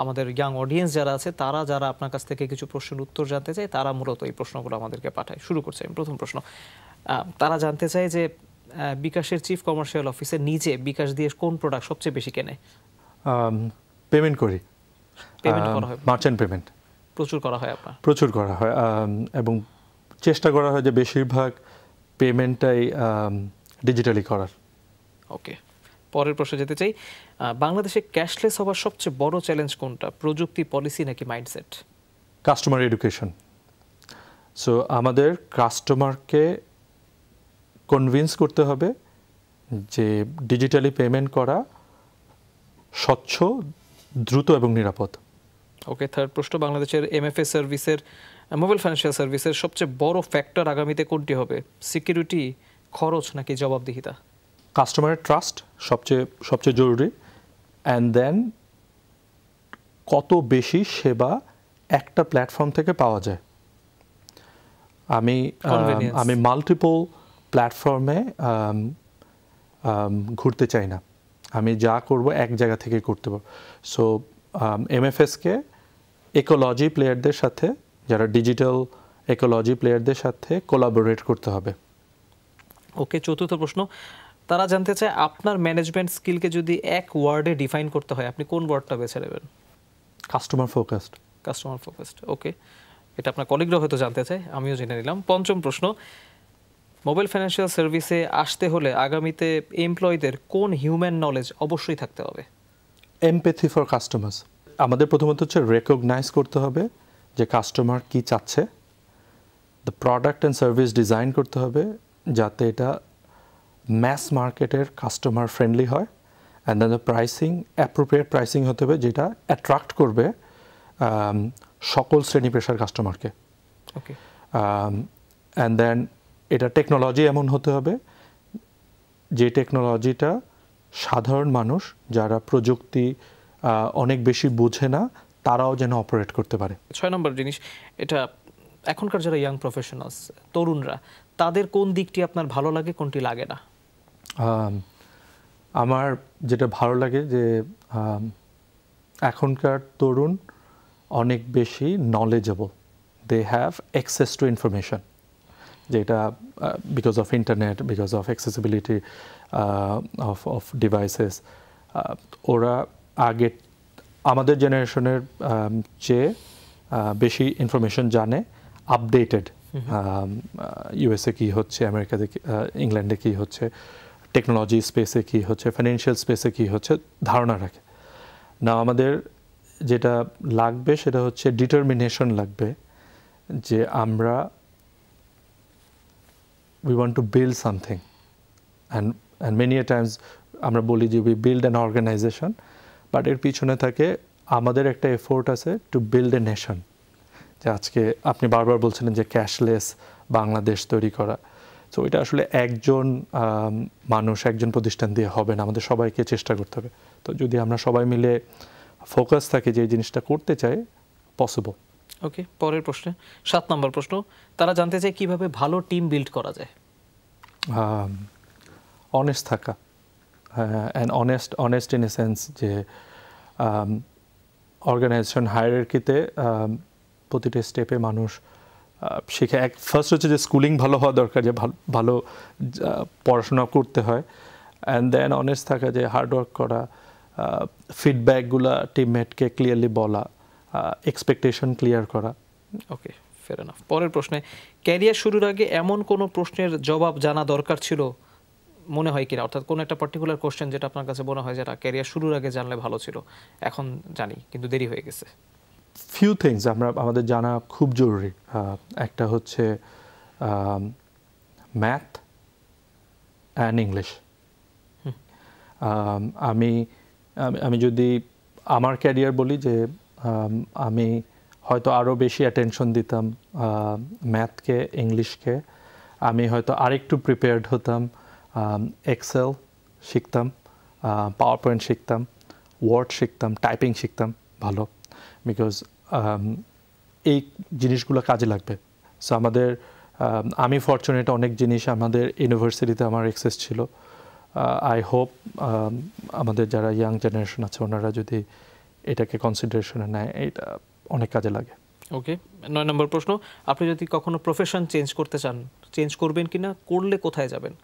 Speaker 1: আমাদের ইয়াং অডিয়েন্স যারা আছে তারা যারা আপনার কাছ থেকে কিছু প্রশ্নের উত্তর জানতে চায় তারা মূলত এই প্রশ্নগুলো আমাদেরকে পাঠায়। শুরু করছি আমি প্রথম প্রশ্ন। তারা জানতে চায় যে বিকাশের চিফ কমার্শিয়াল অফিসার নিজে বিকাশ দিয়ে কোন প্রোডাক্ট সবচেয়ে বেশি কেনে?
Speaker 2: পেমেন্ট করি,
Speaker 1: পেমেন্ট করা হয়,
Speaker 2: মার্চেন্ট পেমেন্ট
Speaker 1: প্রচুর করা হয় আপনার?
Speaker 2: প্রচুর করা হয়, এবং চেষ্টা করা হয় যে বেশিরভাগ পেমেন্টটাই ডিজিটালি করার।
Speaker 1: ওকে, পরের প্রশ্নে যেতে চাই। বাংলাদেশে ক্যাশলেস হওয়ার সবচেয়ে বড় চ্যালেঞ্জ কোনটা, প্রযুক্তি, পলিসি নাকি মাইন্ডসেট?
Speaker 2: Customer education. সো আমাদের কাস্টমারকে কনভিন্স করতে হবে যে ডিজিটালি পেমেন্ট করা স্বচ্ছ, দ্রুত এবং নিরাপদ।
Speaker 1: ওকে, থার্ড প্রশ্ন, বাংলাদেশের এমএফএস সার্ভিসের, মোবাইল ফাইন্যান্সিয়াল সার্ভিসের সবচেয়ে বড় ফ্যাক্টর আগামীতে কোনটি হবে? সিকিউরিটি, খরচ নাকি জবাবদিহিতা?
Speaker 2: কাস্টমারের ট্রাস্ট সবচেয়ে জরুরি, অ্যান্ড দেন কত বেশি সেবা একটা প্ল্যাটফর্ম থেকে পাওয়া যায়। আমি মাল্টিপল প্ল্যাটফর্মে ঘুরতে চাই না, আমি যা করব এক জায়গা থেকে করতে পারবো। সো এমএফএসকে ইকোলজি প্লেয়ারদের সাথে, যারা ডিজিটাল ইকোলজি প্লেয়ারদের সাথে কোলাবোরেট করতে হবে।
Speaker 1: ওকে, চতুর্থ প্রশ্ন, তারা জানতে চায় আপনার ম্যানেজমেন্ট স্কিলকে যদি এক ওয়ার্ডে ডিফাইন করতে হয় আপনি কোন ওয়ার্ডটা বেছে নেবেন?
Speaker 2: Customer focused.
Speaker 1: কাস্টমার ফোকাসড, ওকে। এটা আপনার কলিগরাও হয়তো জানতে চায়, আমিও জেনে নিলাম। পঞ্চম প্রশ্ন, মোবাইল ফাইন্যান্সিয়াল সার্ভিসে আসতে হলে আগামীতে এমপ্লয়ীদের কোন হিউম্যান নলেজ অবশ্যই থাকতে হবে?
Speaker 2: Empathy for customers. আমাদের প্রথমত হচ্ছে রেকগনাইজ করতে হবে যে কাস্টমার কি চাচ্ছে, the product and service design করতে হবে যাতে এটা ম্যাস মার্কেটের কাস্টমার ফ্রেন্ডলি হয়, and then the pricing appropriate pricing হতে হবে যেটা অ্যাট্রাক্ট করবে সকল শ্রেণী পেশার কাস্টমারকে।
Speaker 1: ওকে,
Speaker 2: অ্যান্ড দেন এটা টেকনোলজি এমন হতে হবে যে টেকনোলজিটা সাধারণ মানুষ যারা প্রযুক্তি অনেক বেশি বুঝে না তারাও যেন অপারেট করতে পারে।
Speaker 1: 6 নম্বর জিনিস, এটা এখনকার যারা ইয়াং প্রফেশনালস, তরুণরা, তাদের কোন দিকটি আপনার ভালো লাগে, কোনটি লাগে না?
Speaker 2: আমার যেটা ভালো লাগে যে এখনকার তরুণ অনেক বেশি knowledgeable, they have access to information, যেটা because of internet, because of accessibility of devices, ওরা আগে আমাদের জেনারেশনের চেয়ে বেশি ইনফরমেশন জানে, আপডেটেড। ইউএসএ কী হচ্ছে, আমেরিকাতে ইংল্যান্ডে কী হচ্ছে, টেকনোলজি স্পেসে কী হচ্ছে, ফাইন্যান্সিয়াল স্পেসে কী হচ্ছে ধারণা রাখে না। আমাদের যেটা লাগবে সেটা হচ্ছে ডিটারমিনেশন লাগবে যে আমরা we want to build something, and many a times আমরা বলি যে we build an organization, but এর পিছনে থাকে আমাদের একটা এফোর্ট আছে টু বিল্ড এ নেশন। যে আজকে আপনি বারবার বলছিলেন যে ক্যাশলেস বাংলাদেশ তৈরি করা, সো এটা আসলে একজন মানুষ, একজন প্রতিষ্ঠান দিয়ে হবে না, আমাদের সবাইকে চেষ্টা করতে হবে। তো যদি আমরা সবাই মিলে ফোকাস থাকি যে এই জিনিসটা করতে চাই, পসিবল।
Speaker 1: ওকে, পরের প্রশ্নে 7 নম্বর প্রশ্ন, তারা জানতে চায় কিভাবে ভালো টিম বিল্ড করা যায়?
Speaker 2: অনেস্ট থাকা, and honest in a sense যে অর্গানাইজেশন হায়ারার্কিতে প্রতিটা স্টেপে মানুষ শিখে। ফার্স্ট হচ্ছে যে স্কুলিং ভালো হওয়া দরকার, যে ভালো পড়াশোনা করতে হয়, অ্যান্ড দেন অনেস্ট থাকা, যে হার্ডওয়ার্ক করা, ফিডব্যাকগুলো টিমমেটকে ক্লিয়ারলি বলা, এক্সপেকটেশন ক্লিয়ার করা।
Speaker 1: ওকে, ফেয়ার এনাফ। পরের প্রশ্নে, ক্যারিয়ার শুরুর আগে এমন কোনো প্রশ্নের জবাব জানা দরকার ছিল মনে হয় কিনা? অর্থাৎ কোনো একটা পার্টিকুলার কোশ্চেন যেটা আপনার কাছে মনে হয় যেটা ক্যারিয়ার শুরুর আগে জানলে ভালো ছিল, এখন জানি কিন্তু দেরি হয়ে গেছে।
Speaker 2: ফিউ থিংস আমাদের জানা খুব জরুরি। একটা হচ্ছে ম্যাথ অ্যান্ড ইংলিশ। আমি যদি আমার ক্যারিয়ার বলি যে আমি হয়তো আরও বেশি অ্যাটেনশন দিতাম ম্যাথকে, ইংলিশকে। আমি হয়তো আরেকটু প্রিপেয়ার্ড হতাম, এক্সেল শিখতাম, পাওয়ার পয়েন্ট শিখতাম, ওয়ার্ড শিখতাম, টাইপিং শিখতাম ভালো, বিকজ এই জিনিসগুলো কাজে লাগবে। সো আমি ফরচুনেট, অনেক জিনিস আমাদের ইউনিভার্সিটিতে আমার অ্যাক্সেস ছিল। আই হোপ আমাদের যারা ইয়াং জেনারেশন আছে ওনারা যদি এটাকে কনসিডারেশনে নেয়, এটা অনেক কাজে লাগে।
Speaker 1: ওকে, 9 নম্বর প্রশ্ন, আপনি যদি কখনো প্রফেশন চেঞ্জ করতে চান, চেঞ্জ করবেন কিনা, করলে কোথায় যাবেন,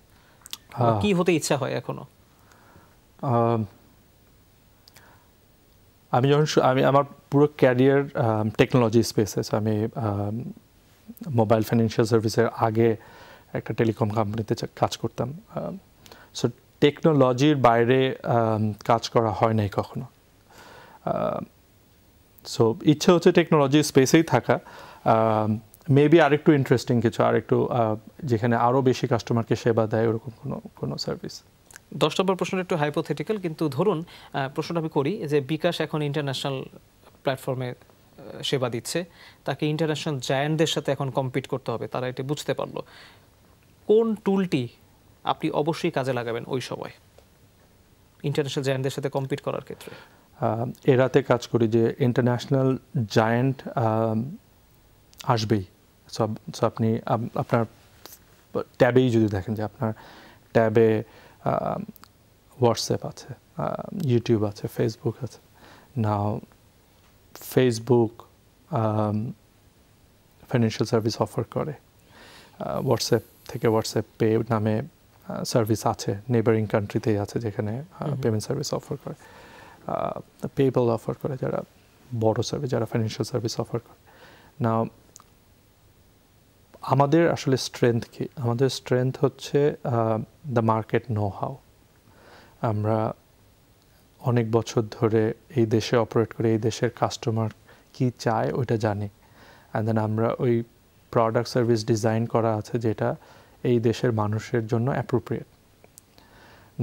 Speaker 1: কি হতে ইচ্ছা হয় এখনো?
Speaker 2: আমি আমার পুরো ক্যারিয়ার টেকনোলজি স্পেসে। আমি মোবাইল ফাইন্যান্সিয়াল সার্ভিসের আগে একটা টেলিকম কোম্পানিতে কাজ করতাম। সো টেকনোলজির বাইরে কাজ করা হয় নাই কখনো। সো ইচ্ছে হচ্ছে টেকনোলজি স্পেসেই থাকা, মেবি আরেকটু ইন্টারেস্টিং কিছু, আরেকটু যেখানে আরও বেশি কাস্টমারকে সেবা দেয় ওরকম কোনো সার্ভিস।
Speaker 1: 10 নম্বর প্রশ্নটা একটু হাইপোথেটিক্যাল, কিন্তু ধরুন প্রশ্নটা আমি করি যে বিকাশ এখন ইন্টারন্যাশনাল প্ল্যাটফর্মে সেবা দিচ্ছে, তাকে ইন্টারন্যাশনাল জায়ান্টদের সাথে এখন কম্পিট করতে হবে, তারা এটা বুঝতে পারলো। কোন টুলটি আপনি অবশ্যই কাজে লাগাবেন ওই সময় ইন্টারন্যাশনাল জায়ান্টদের সাথে কম্পিট করার ক্ষেত্রে?
Speaker 2: এরাতে কাজ করি যে ইন্টারন্যাশনাল জায়ান্ট আসবেই। সো আপনি আপনার ট্যাবেই যদি দেখেন যে আপনার ট্যাবে হোয়াটসঅ্যাপ আছে, ইউটিউব আছে, ফেসবুক আছে। নাও ফেসবুক ফাইন্যান্সিয়াল সার্ভিস অফার করে, হোয়াটসঅ্যাপ থেকে হোয়াটসঅ্যাপ পে নামে সার্ভিস আছে, নেবারিং কান্ট্রিতেই আছে যেখানে পেমেন্ট সার্ভিস অফার করে, পেপ্যাল অফার করে, যারা বড় সার্ভিস, যারা ফাইন্যান্সিয়াল সার্ভিস অফার করে। নাও আমাদের আসলে স্ট্রেংথ কি? আমাদের স্ট্রেংথ হচ্ছে দ্য মার্কেট নো হাউ। আমরা অনেক বছর ধরে এই দেশে অপারেট করে এই দেশের কাস্টমার কি চায় ওইটা জানি, অ্যান্ড দেন আমরা ওই প্রোডাক্ট সার্ভিস ডিজাইন করা আছে যেটা এই দেশের মানুষের জন্য অ্যাপ্রোপ্রিয়েট।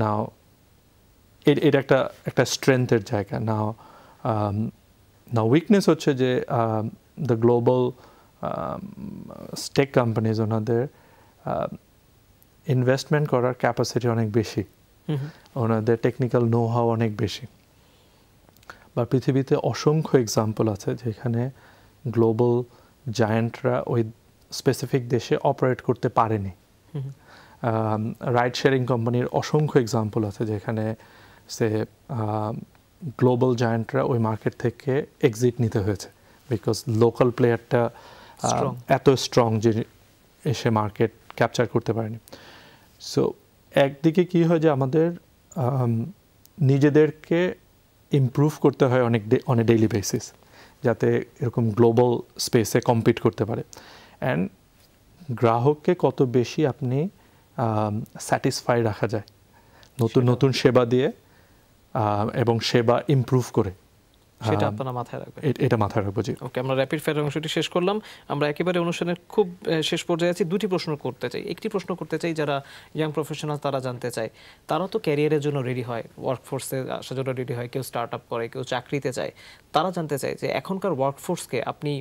Speaker 2: নাও এটা একটা স্ট্রেংথের জায়গা। নাও উইকনেস হচ্ছে যে দ্য গ্লোবাল স্টেক কোম্পানিজ ওনাদের ইনভেস্টমেন্ট করার ক্যাপাসিটি অনেক বেশি, ওনাদের টেকনিক্যাল নো হাউ অনেক বেশি। বা পৃথিবীতে অসংখ্য এক্সাম্পল আছে যেখানে গ্লোবাল জায়ান্টরা ওই স্পেসিফিক দেশে অপারেট করতে পারেনি। রাইড শেয়ারিং কোম্পানির অসংখ্য এক্সাম্পল আছে যেখানে সে গ্লোবাল জায়ান্টরা ওই মার্কেট থেকে এক্সিট নিতে হয়েছে, বিকজ লোকাল প্লেয়ারটা এত স্ট্রং যে এসে মার্কেট ক্যাপচার করতে পারেনি। সো একদিকে কি হয় যে আমাদের নিজেদেরকে ইমপ্রুভ করতে হয় অন এ ডেইলি বেসিস, যাতে এরকম গ্লোবাল স্পেসে কম্পিট করতে পারে। অ্যান্ড গ্রাহককে কত বেশি আপনি স্যাটিসফাই রাখা যায় নতুন সেবা দিয়ে এবং সেবা ইমপ্রুভ করে,
Speaker 1: সেটা আপনারা মাথায় রাখবেন।
Speaker 2: এটা মাথায় রাখবো। জি,
Speaker 1: ওকে, আমরা র্যাপিড ফায়ার অংশটি শেষ করলাম। আমরা একেবারে অনুষ্ঠানের খুব শেষ পর্যায়ে আছি। দুটি প্রশ্ন করতে চাই। একটি প্রশ্ন করতে চাই, যারা ইয়াং প্রফেশনাল তারা জানতে চায়, তারা তো ক্যারিয়ারের জন্য রেডি হয়, ওয়ার্কফোর্সে আসার জন্য রেডি হয়, কেউ স্টার্ট আপ করে, কেউ চাকরিতে যায়। তারা জানতে চায় যে এখনকার ওয়ার্কফোর্সকে আপনি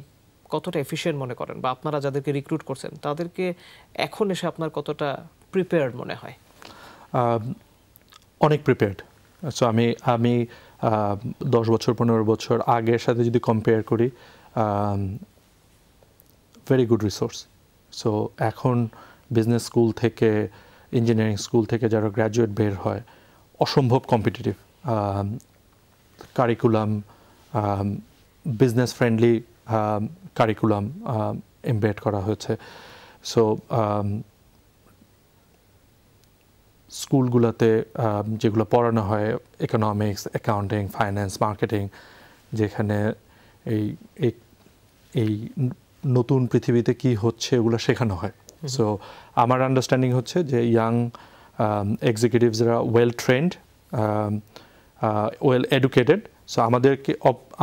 Speaker 1: কতটা এফিশিয়েন্ট মনে করেন, বা আপনারা যাদেরকে রিক্রুট করছেন তাদেরকে এখন এসে আপনার কতটা প্রিপেয়ার্ড মনে হয়?
Speaker 2: অনেক প্রিপেয়ার্ড। সো আমি 10 বছর 15 বছর আগের সাথে যদি কম্পেয়ার করি, ভেরি গুড রিসোর্স। সো এখন বিজনেস স্কুল থেকে, ইঞ্জিনিয়ারিং স্কুল থেকে যারা গ্র্যাজুয়েট বের হয়, অসম্ভব competitive curriculum, business friendly curriculum embed করা হয়েছে। সো স্কুলগুলোতে যেগুলো পড়ানো হয়, ইকোনমিক্স, অ্যাকাউন্টিং, ফাইন্যান্স, মার্কেটিং, যেখানে এই নতুন পৃথিবীতে কি হচ্ছে এগুলো শেখানো হয়। সো আমার আন্ডারস্ট্যান্ডিং হচ্ছে যে ইয়াং এক্সিকিউটিভসরা well trained, well educated. So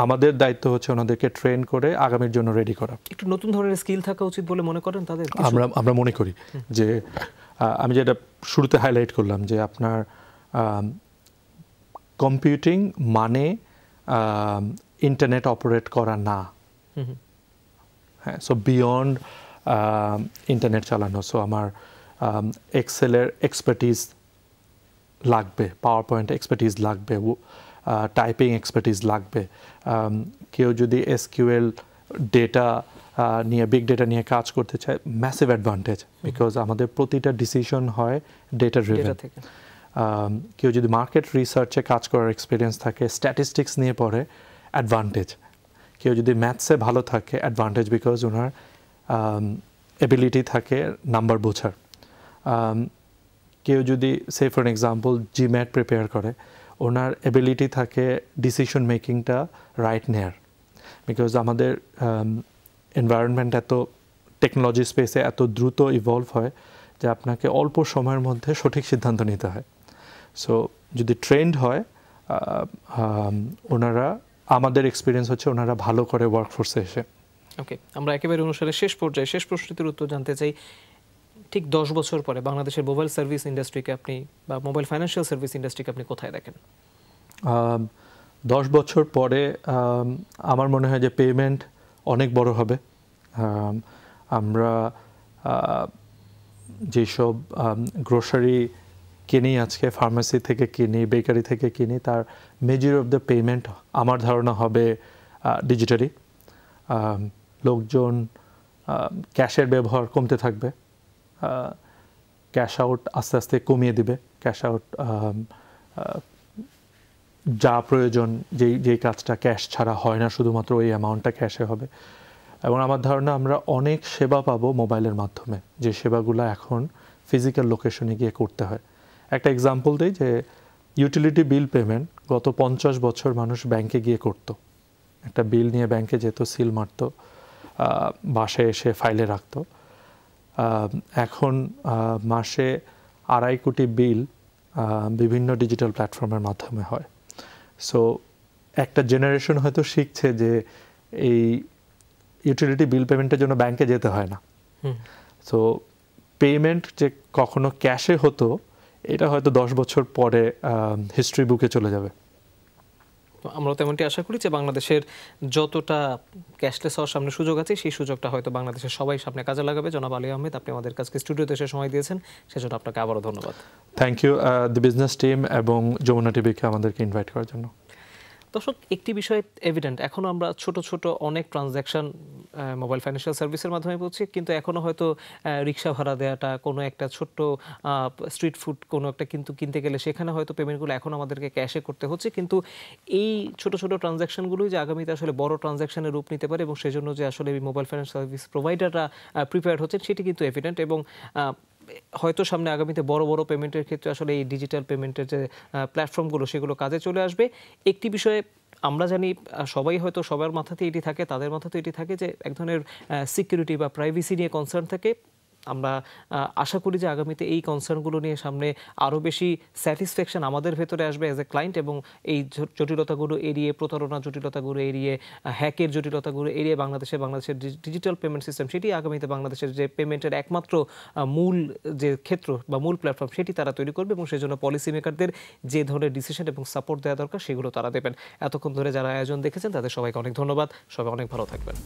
Speaker 2: আমাদের দায়িত্ব হচ্ছে ওনাদেরকে ট্রেন করে আগামীর জন্য রেডি করা।
Speaker 1: একটু নতুন ধরনের স্কিল থাকা উচিত বলে মনে করেন তাদের?
Speaker 2: আমরা মনে করি যে আমি যেটা শুরুতে হাইলাইট করলাম যে আপনার কম্পিউটিং মানে ইন্টারনেট অপারেট করা না। হ্যাঁ, সো বিয়ন্ড ইন্টারনেট চালানো। সো আমার এক্সেলের এক্সপার্টিজ লাগবে, পাওয়ার পয়েন্ট এক্সপার্টিজ লাগবে, টাইপিং এক্সপার্টিজ লাগবে। কেউ যদি এসকিউএল ডেটা নিয়ে, বিগ ডেটা নিয়ে কাজ করতে চায়, ম্যাসিভ অ্যাডভান্টেজ, বিকজ আমাদের প্রতিটা ডিসিশন হয় ডেটা ড্রিভেন। কেউ যদি মার্কেট রিসার্চে কাজ করার এক্সপিরিয়েন্স থাকে, স্ট্যাটিস্টিক্স নিয়ে পড়ে, অ্যাডভান্টেজ। কেউ যদি ম্যাথসে ভালো থাকে, অ্যাডভান্টেজ, বিকজ ওনার এবিলিটি থাকে নাম্বার বোঝার। কেউ যদি সে ফর এক্সাম্পল জিম্যাট প্রিপেয়ার করে, ওনার এবিলিটি থাকে ডিসিশন মেকিংটা রাইট নেয়ার, বিকজ আমাদের এনভায়রনমেন্ট এত, টেকনোলজি স্পেসে এত দ্রুত ইভলভ হয় যে আপনাকে অল্প সময়ের মধ্যে সঠিক সিদ্ধান্ত নিতে হয়। সো যদি ট্রেন্ড হয় ওনারা, আমাদের এক্সপিরিয়েন্স হচ্ছে ওনারা ভালো করে ওয়ার্কফোর্সে এসে।
Speaker 1: ওকে, আমরা একেবারে অনুষ্ঠানের শেষ পর্যায়ে শেষ প্রশ্নটির উত্তর জানতে চাই। ঠিক 10 বছর পরে বাংলাদেশের মোবাইল সার্ভিস ইন্ডাস্ট্রিকে আপনি বা মোবাইল ফাইন্যান্সিয়াল সার্ভিস ইন্ডাস্ট্রিকে আপনি কোথায় দেখেন?
Speaker 2: 10 বছর পরে আমার মনে হয় যে পেমেন্ট অনেক বড় হবে। আমরা যেসব গ্রোসারি কিনি আজকে, ফার্মেসি থেকে কিনি, বেকারি থেকে কিনি, তার মেজর অফ দ্য পেমেন্ট আমার ধারণা হবে ডিজিটালি। লোকজন ক্যাশের ব্যবহার কমতে থাকবে, ক্যাশ আউট আস্তে আস্তে কমিয়ে দিবে। ক্যাশ আউট যা প্রয়োজন, যেই কাজটা ক্যাশ ছাড়া হয় না, শুধুমাত্র ওই অ্যামাউন্টটা ক্যাশে হবে। এবং আমার ধারণা আমরা অনেক সেবা পাবো মোবাইলের মাধ্যমে, যে সেবাগুলো এখন ফিজিক্যাল লোকেশনে গিয়ে করতে হয়। একটা এক্সাম্পল দিই, যে ইউটিলিটি বিল পেমেন্ট গত 50 বছর মানুষ ব্যাংকে গিয়ে করতো। একটা বিল নিয়ে ব্যাংকে যেত, সিল মারতো, বাসায় এসে ফাইলে রাখতো। এখন মাসে 2.5 কোটি বিল বিভিন্ন ডিজিটাল প্ল্যাটফর্মের মাধ্যমে হয়। সো একটা জেনারেশন হয়তো শিখছে যে এই ইউটিলিটি বিল পেমেন্টের জন্য ব্যাংকে যেতে হয় না। সো পেমেন্ট যে কখনো ক্যাশে হতো, এটা হয়তো 10 বছর পরে হিস্ট্রি বুকে চলে যাবে।
Speaker 1: আমরা তেমনটি আশা করি যে বাংলাদেশের যতটা ক্যাশলেস হওয়ার সামনে সুযোগ আছে, সেই সুযোগটা হয়তো বাংলাদেশের সবাই সামনে কাজে লাগাবে। জনাব আলী আহমেদ, আপনি আমাদের কাছে স্টুডিওতে এসে সময় দিয়েছেন, সেজন্য আপনাকে আবারও ধন্যবাদ।
Speaker 2: Thank you the business team এবং যমুনা টিভিকে আমাদেরকে ইনভাইট করার জন্য।
Speaker 1: দর্শক, একটি বিষয় এভিডেন্ট, এখনও আমরা ছোট ছোট অনেক ট্রানজ্যাকশন মোবাইল ফাইন্যান্সিয়াল সার্ভিসের মাধ্যমে বলছি, কিন্তু এখনও হয়তো রিক্সা ভাড়া দেওয়াটা, কোনো একটা ছোট্ট স্ট্রিট ফুড কোনো একটা কিন্তু কিনতে গেলে সেখানে হয়তো পেমেন্টগুলো এখন আমাদেরকে ক্যাশে করতে হচ্ছে। কিন্তু এই ছোট ছোট ট্রানজ্যাকশনগুলোই যে আগামীতে আসলে বড় ট্রানজ্যাকশনের রূপ নিতে পারে, এবং সেজন্য যে আসলে এই মোবাইল ফাইন্যান্স সার্ভিস প্রোভাইডাররা প্রিপেয়ার্ড হচ্ছেন, সেটি কিন্তু এভিডেন্ট। এবং হয়তো সামনে আগামীতে বড় বড় পেমেন্টের ক্ষেত্রে আসলে এই ডিজিটাল পেমেন্টের যে প্ল্যাটফর্মগুলো, সেগুলো কাজে চলে আসবে। একটি বিষয়ে আমরা জানি, সবাই হয়তো সবার মাথাতে এটি থাকে, তাদের মাথাতে এটি থাকে যে এক ধরনের সিকিউরিটি বা প্রাইভেসি নিয়ে কনসার্ন থাকে। আমরা আশা করি যে আগামীতে এই কনসার্নগুলো নিয়ে সামনে আরও বেশি স্যাটিসফ্যাকশন আমাদের ভেতরে আসবে অ্যাজ এ ক্লায়েন্ট, এবং এই জটিলতাগুলো এড়িয়ে, প্রতারণার জটিলতাগুলো এড়িয়ে, হ্যাকের জটিলতাগুলো এড়িয়ে বাংলাদেশের ডিজিটাল পেমেন্ট সিস্টেম, সেটি আগামীতে বাংলাদেশের যে পেমেন্টের একমাত্র মূল যে ক্ষেত্র বা মূল প্ল্যাটফর্ম, সেটি তারা তৈরি করবে। এবং সেজন্য পলিসি মেকারদের যে ধরনের ডিসিশন এবং সাপোর্ট দেওয়া দরকার, সেগুলো তারা দেবেন। এতক্ষণ ধরে যারা আয়োজন দেখেছেন, তাদের সবাইকে অনেক ধন্যবাদ। সবাই অনেক ভালো থাকবেন।